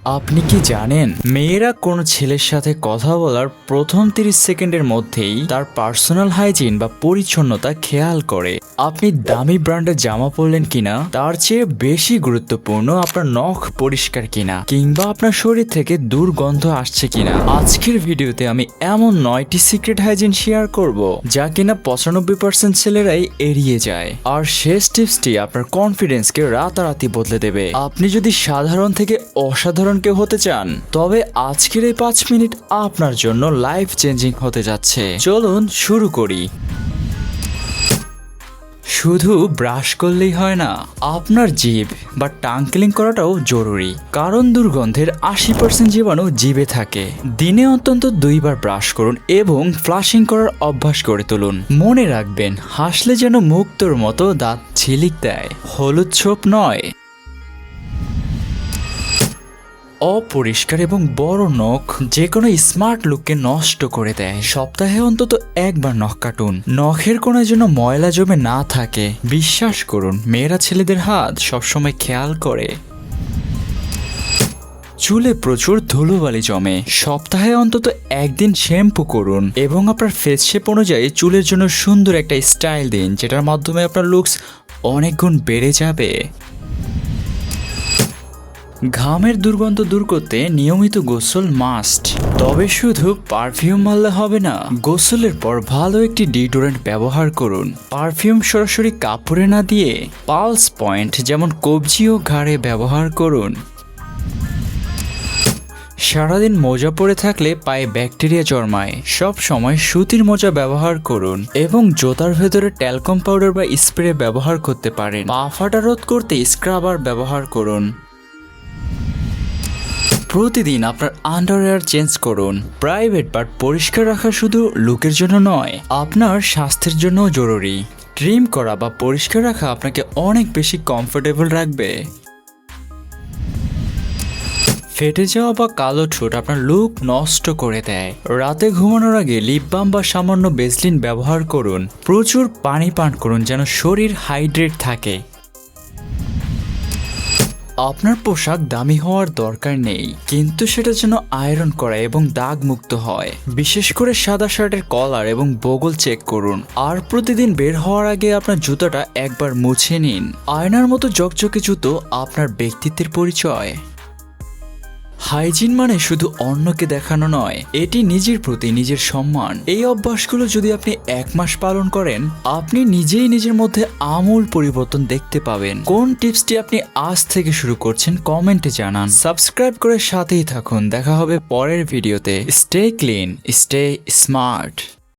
আপনি কি জানেন মেয়েরা কোনো ছেলের সাথে কথা বলার প্রথম 30 সেকেন্ডের মধ্যেই তার পার্সোনাল হাইজিন বা পরিচ্ছন্নতা খেয়াল করে। আপনি দামি ব্র্যান্ডের জামা পরলেন কিনা তার চেয়ে বেশি গুরুত্বপূর্ণ আপনার নখ পরিষ্কার কিনা কিংবা আপনার শরীর থেকে দুর্গন্ধ আসছে কিনা। আজকের ভিডিওতে আমি এমন 9টি সিক্রেট হাইজিন শেয়ার করব যা কিনা 95% ছেলেরাই এড়িয়ে যায়। আর শেষ টিপসটি আপনার কনফিডেন্সকে রাতারাতি বদলে দেবে। আপনি যদি সাধারণ থেকে অসাধারণ কেউ হতে চান তবে আজকের এই 5 মিনিট আপনার জন্য লাইফ চেঞ্জিং হতে যাচ্ছে। চলুন শুরু করি। শুধু ব্রাশ করলেই হয় না, আপনার জিভ বা টাং ক্লিন করাটাও জরুরি, কারণ দুর্গন্ধের 80% জীবাণু জিভে থাকে। দিনে অন্তত 2 বার ব্রাশ করুন এবং ফ্লাশিং করার অভ্যাস গড়ে তুলুন। মনে রাখবেন, হাসলে যেন মুক্তোর মতো দাঁত ঝিলিক দেয়, হলুদ ছোপ নয়। অপরিষ্কার এবং বড় নখ যে কোনো স্মার্ট লুককে নষ্ট করে দেয়। সপ্তাহে অন্তত একবার নখ কাটুন, নখের কোণায় যেন ময়লা জমে না থাকে। বিশ্বাস করুন, মেয়েরা ছেলেদের হাত সবসময় খেয়াল করে। চুলে প্রচুর ধুলোবালি জমে, সপ্তাহে অন্তত একদিন শ্যাম্পু করুন এবং আপনার ফেস শেপ অনুযায়ী চুলের জন্য সুন্দর একটা স্টাইল দিন, যেটার মাধ্যমে আপনার লুকস অনেক গুণ বেড়ে যাবে। ঘামের দুর্গন্ধ দূর করতে নিয়মিত গোসল মাস্ট, তবে শুধু পারফিউম মারলে হবে না। গোসলের পর ভালো একটি ডিওডোরেন্ট ব্যবহার করুন। পারফিউম সরাসরি কাপড়ে না দিয়ে পালস পয়েন্ট যেমন কবজি ও ঘাড়ে ব্যবহার করুন। সারাদিন মোজা পরে থাকলে পায়ে ব্যাকটেরিয়া জন্মায়, সব সময় সুতির মোজা ব্যবহার করুন এবং জুতার ভেতরে ট্যালকম পাউডার বা স্প্রে ব্যবহার করতে পারেন। পা ফাটা রোধ করতে স্ক্রাবার ব্যবহার করুন। প্রতিদিন আপনার আন্ডারওয়্যার চেঞ্জ করুন। প্রাইভেট পার্ট পরিষ্কার রাখা শুধু লুকের জন্য নয়, আপনার স্বাস্থ্যের জন্যও জরুরি। ট্রিম করা বা পরিষ্কার রাখা আপনাকে অনেক বেশি কমফোর্টেবল রাখবে। ফেটে যাওয়া বা কালো ঠোঁট আপনার লুক নষ্ট করে দেয়। রাতে ঘুমানোর আগে লিপ বাম বা সামান্য ভ্যাসলিন ব্যবহার করুন। প্রচুর পানি পান করুন যেন শরীর হাইড্রেট থাকে। আপনার পোশাক দামি হওয়ার দরকার নেই, কিন্তু সেটা যেন আয়রন করা এবং দাগ মুক্ত হয়। বিশেষ করে সাদা শার্টের কলার এবং বগল চেক করুন। আর প্রতিদিন বের হওয়ার আগে আপনার জুতাটা একবার মুছে নিন। আয়নার মতো ঝকঝকে জুতো আপনার ব্যক্তিত্বের পরিচয়। হাইজিন মানে শুধু অন্যকে দেখানো নয়, এটি নিজের প্রতি নিজের সম্মান। এই অভ্যাসগুলো যদি আপনি 1 মাস পালন করেন, আপনি নিজেই নিজের মধ্যে আমূল পরিবর্তন দেখতে পাবেন। কোন টিপসটি আপনি আজ থেকে শুরু করছেন কমেন্টে জানান। সাবস্ক্রাইব করে সাথেই থাকুন। দেখা হবে পরের ভিডিওতে। Stay clean, stay smart.